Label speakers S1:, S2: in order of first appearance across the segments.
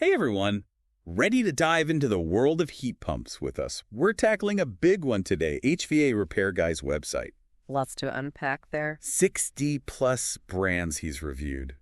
S1: Hey everyone! Ready to dive into the world of heat pumps with us? We're tackling a big one today, HvacRepairGuy's website.
S2: Lots to unpack there.
S1: 60 plus brands he's reviewed.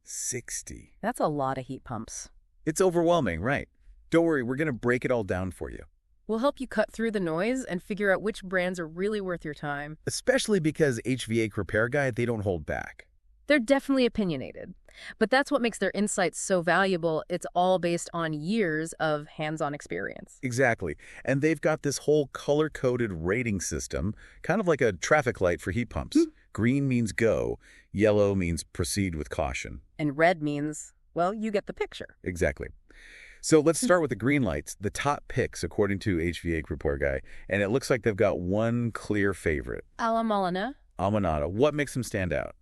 S1: 60.
S2: That's a lot of heat pumps.
S1: It's overwhelming, right? Don't worry, we're going to break it all down for you.
S2: We'll help you cut through the noise and figure out which brands are really worth your time.
S1: Especially because HVAC Repair Guy, they don't hold back.
S2: They're definitely opinionated, but that's what makes their insights so valuable. It's all based on years of hands-on experience.
S1: Exactly. And they've got this whole color-coded rating system, kind of like a traffic light for heat pumps. Green means go, yellow means proceed with caution.
S2: And red means, well, you get the picture.
S1: Exactly. So let's start with the green lights, the top picks according to HVAC Report Guy, and it looks like they've got one clear favorite.
S2: Ala
S1: Almanata. What makes them stand out?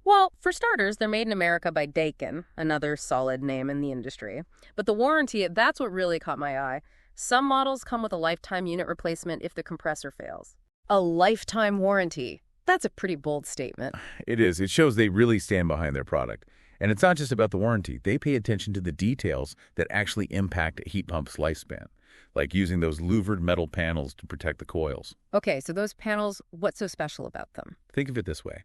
S2: Well, for starters, they're made in America by Daikin, another solid name in the industry. But the warranty, that's what really caught my eye. Some models come with a lifetime unit replacement if the compressor fails. A lifetime warranty. That's a pretty bold statement.
S1: It is. It shows they really stand behind their product. And it's not just about the warranty. They pay attention to the details that actually impact a heat pump's lifespan, like using those louvered metal panels to protect the coils.
S2: Okay, so those panels, what's so special about them?
S1: Think of it this way.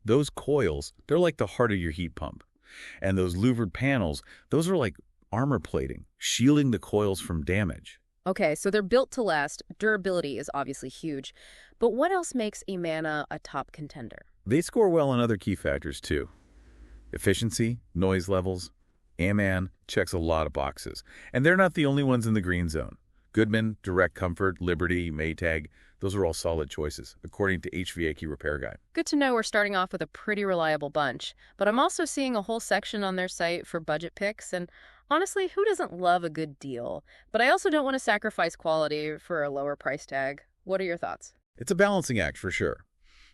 S1: Those coils, they're like the heart of your heat pump. And those louvered panels, those are like armor plating, shielding the coils from damage.
S2: Okay, so they're built to last. Durability is obviously huge. But what else makes Amana a top contender?
S1: They score well on other key factors, too. Efficiency, noise levels. Aman checks a lot of boxes. And they're not the only ones in the green zone. Goodman, Direct Comfort, Liberty, Maytag, those are all solid choices, according to HVAC Repair Guy.
S2: Good to know we're starting off with a pretty reliable bunch. But I'm also seeing a whole section on their site for budget picks. And honestly, who doesn't love a good deal? But I also don't want to sacrifice quality for a lower price tag. What are your thoughts?
S1: It's a balancing act for sure.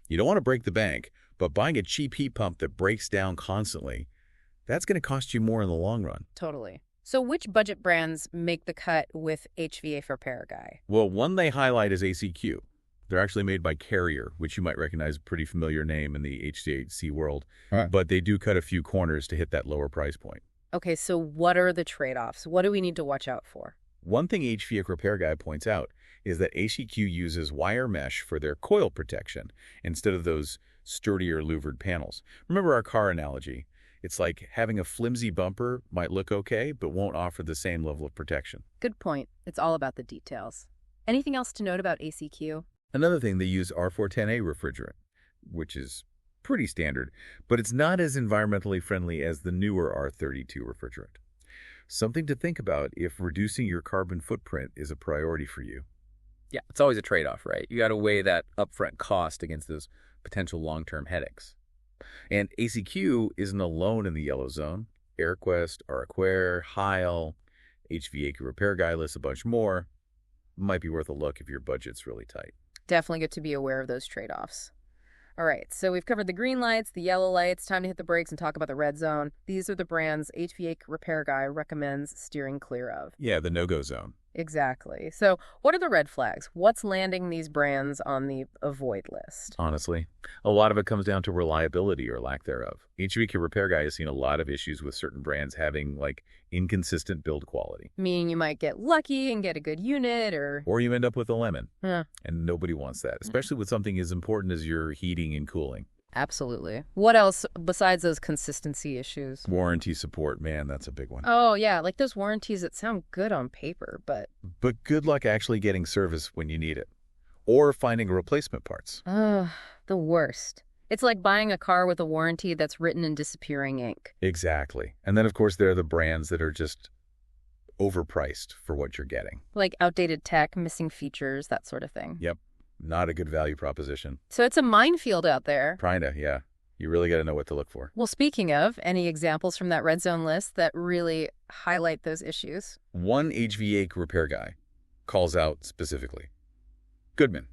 S1: You don't want to break the bank, but buying a cheap heat pump that breaks down constantly, that's going to cost you more in the long run.
S2: Totally. So which budget brands make the cut with HVAC Repair Guy?
S1: Well, one they highlight is ACQ. They're actually made by Carrier, which you might recognize, a pretty familiar name in the HVAC world. Right. But they do cut a few corners to hit that lower price point.
S2: Okay, so what are the trade-offs? What do we need to watch out for?
S1: One thing HVAC Repair Guy points out is that ACQ uses wire mesh for their coil protection instead of those sturdier louvered panels. Remember our car analogy? It's like having a flimsy bumper might look okay, but won't offer the same level of protection.
S2: Good point. It's all about the details. Anything else to note about ACQ?
S1: Another thing, they use R410A refrigerant, which is pretty standard, but it's not as environmentally friendly as the newer R32 refrigerant. Something to think about if reducing your carbon footprint is a priority for you.
S3: Yeah, it's always a trade-off, right? You got to weigh that upfront cost against those potential long-term headaches.
S1: And ACQ isn't alone in the yellow zone. AirQuest, Araquare, Heil, HVAC Repair Guy lists a bunch more. Might be worth a look if your budget's really tight.
S2: Definitely good to be aware of those trade-offs. All right, so we've covered the green lights, the yellow lights. Time to hit the brakes and talk about the red zone. These are the brands HVAC Repair Guy recommends steering clear of.
S1: Yeah, the no-go zone.
S2: Exactly. So what are the red flags? What's landing these brands on the avoid list?
S1: Honestly, a lot of it comes down to reliability or lack thereof. HVAC Repair Guy has seen a lot of issues with certain brands having, like, inconsistent build quality.
S2: Meaning you might get lucky and get a good unit or
S1: you end up with a lemon.
S2: Yeah.
S1: And nobody wants that, especially with something as important as your heating and cooling.
S2: Absolutely. What else besides those consistency issues?
S1: Warranty support, man, that's a big one.
S2: Oh, yeah, like those warranties that sound good on paper, but
S1: good luck actually getting service when you need it. Or finding replacement parts.
S2: the worst. It's like buying a car with a warranty that's written in disappearing ink.
S1: Exactly. And then, of course, there are the brands that are just overpriced for what you're getting.
S2: Like outdated tech, missing features, that sort of thing.
S1: Yep. Not a good value proposition.
S2: So it's a minefield out there.
S1: Kinda, yeah. You really got to know what to look for.
S2: Well, speaking of, any examples from that red zone list that really highlight those issues?
S1: One HVAC Repair Guy calls out specifically. Goodman.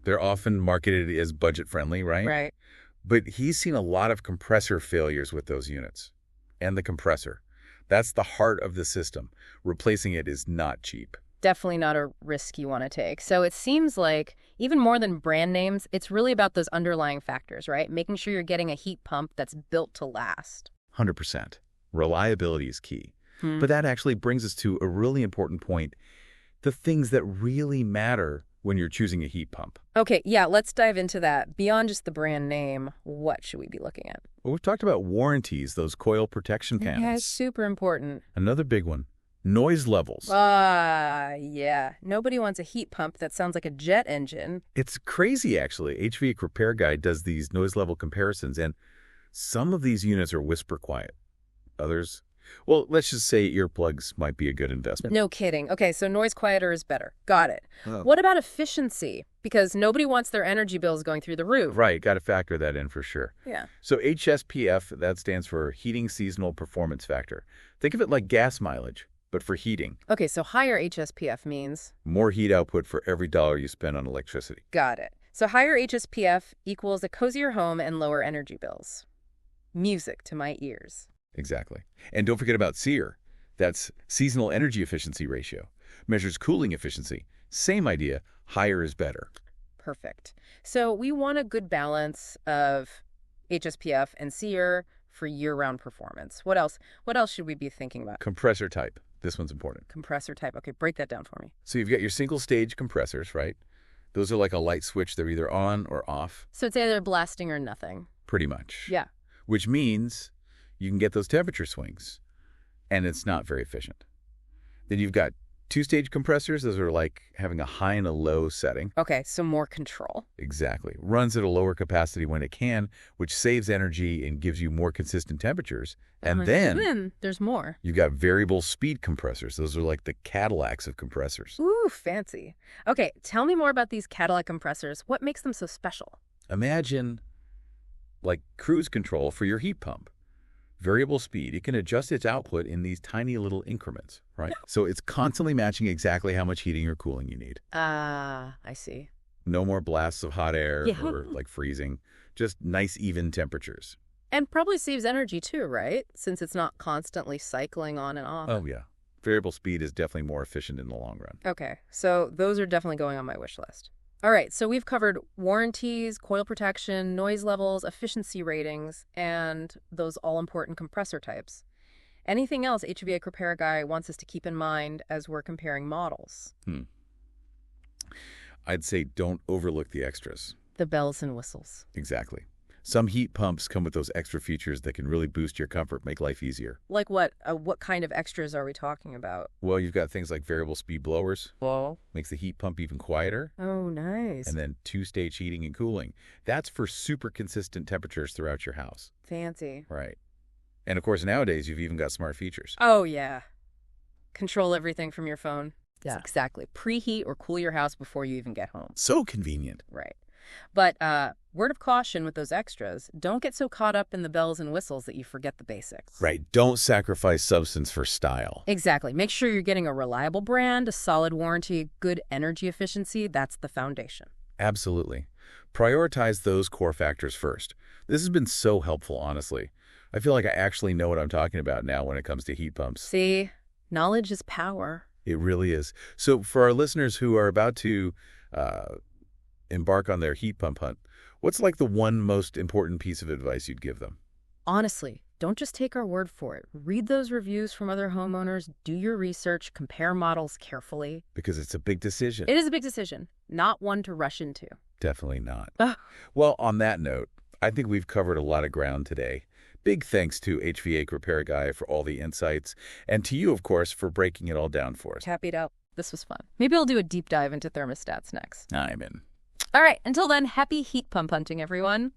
S1: They're often marketed as budget-friendly, right?
S2: Right.
S1: But he's seen a lot of compressor failures with those units. And the compressor. That's the heart of the system. Replacing it is not cheap.
S2: Definitely not a risk you want to take. So it seems like even more than brand names, it's really about those underlying factors, right? Making sure you're getting a heat pump that's built to last.
S1: 100%. Reliability is key. But that actually brings us to a really important point, the things that really matter when you're choosing a heat pump.
S2: Okay, yeah, let's dive into that. Beyond just the brand name, what should we be looking at?
S1: Well, we've talked about warranties, those coil protection panels.
S2: Yeah, it's super important.
S1: Another big one, noise levels.
S2: Yeah. Nobody wants a heat pump that sounds like a jet engine.
S1: It's crazy, actually. HvacRepairGuy does these noise level comparisons, and some of these units are whisper quiet. Others, well, let's just say earplugs might be a good investment.
S2: No kidding. Okay, so noise quieter is better. Got it.
S1: Oh.
S2: What about efficiency? Because nobody wants their energy bills going through the roof.
S1: Right, got to factor that in for sure.
S2: Yeah.
S1: So HSPF, that stands for Heating Seasonal Performance Factor. Think of it like gas mileage, but for heating.
S2: Okay, so higher HSPF means?
S1: More heat output for every dollar you spend on electricity.
S2: Got it. So higher HSPF equals a cozier home and lower energy bills. Music to my ears.
S1: Exactly. And don't forget about SEER. That's Seasonal Energy Efficiency Ratio. Measures cooling efficiency. Same idea, higher is better.
S2: Perfect. So we want a good balance of HSPF and SEER for year-round performance. What else? What else should we be thinking about?
S1: Compressor type. This one's important.
S2: Compressor type. Okay, break that down for me.
S1: So you've got your single-stage compressors, right? Those are like a light switch. They're either on or off.
S2: So it's either blasting or nothing.
S1: Pretty much.
S2: Yeah.
S1: Which means you can get those temperature swings, and it's not very efficient. Then you've got two-stage compressors. Those are like having a high and a low setting.
S2: Okay, so more control.
S1: Exactly. Runs at a lower capacity when it can, which saves energy and gives you more consistent temperatures. And then
S2: there's more.
S1: you've got variable speed compressors. Those are like the Cadillacs of compressors.
S2: Ooh, fancy. Okay, tell me more about these Cadillac compressors. What makes them so special?
S1: Imagine like cruise control for your heat pump. Variable speed, it can adjust its output in these tiny little increments, right? So it's constantly matching exactly how much heating or cooling you need.
S2: I see.
S1: No more blasts of hot air
S2: Yeah.
S1: or like freezing, just nice even temperatures.
S2: And probably saves energy too, right? Since it's not constantly cycling on and off.
S1: Oh, yeah. Variable speed is definitely more efficient in the long run.
S2: Okay, so those are definitely going on my wish list. All right, so we've covered warranties, coil protection, noise levels, efficiency ratings, and those all-important compressor types. Anything else HvacRepairGuy wants us to keep in mind as we're comparing models?
S1: I'd say don't overlook the extras.
S2: The bells and whistles.
S1: Exactly. Some heat pumps come with those extra features that can really boost your comfort, make life easier.
S2: Like what? What kind of extras are we talking about?
S1: Well, you've got things like variable speed blowers.
S2: Whoa.
S1: Makes the heat pump even quieter.
S2: Oh, nice.
S1: And then two-stage heating and cooling. That's for super consistent temperatures throughout your house.
S2: Fancy.
S1: Right. And of course, nowadays, you've even got smart features.
S2: Oh, yeah. Control everything from your phone.
S3: Yeah.
S2: Exactly. Preheat or cool your house before you even get home.
S1: So convenient.
S2: Right. But word of caution with those extras, don't get so caught up in the bells and whistles that you forget the basics.
S1: Right. Don't sacrifice substance for style.
S2: Exactly. Make sure you're getting a reliable brand, a solid warranty, good energy efficiency. That's the foundation.
S1: Absolutely. Prioritize those core factors first. This has been so helpful, honestly. I feel like I actually know what I'm talking about now when it comes to heat pumps.
S2: See, knowledge is power.
S1: It really is. So for our listeners who are about to embark on their heat pump hunt, what's like the one most important piece of advice you'd give them?
S2: Honestly, don't just take our word for it. Read those reviews from other homeowners, do your research, compare models carefully.
S1: Because it's a big decision.
S2: It is a big decision, not one to rush into.
S1: Definitely not.
S2: Ugh.
S1: Well, on that note, I think we've covered a lot of ground today. Big thanks to HvacRepairGuy for all the insights, and to you, of course, for breaking it all down for us.
S2: Happy to help. This was fun. Maybe I'll do a deep dive into thermostats next.
S1: I'm in.
S2: All right, until then, happy heat pump hunting, everyone.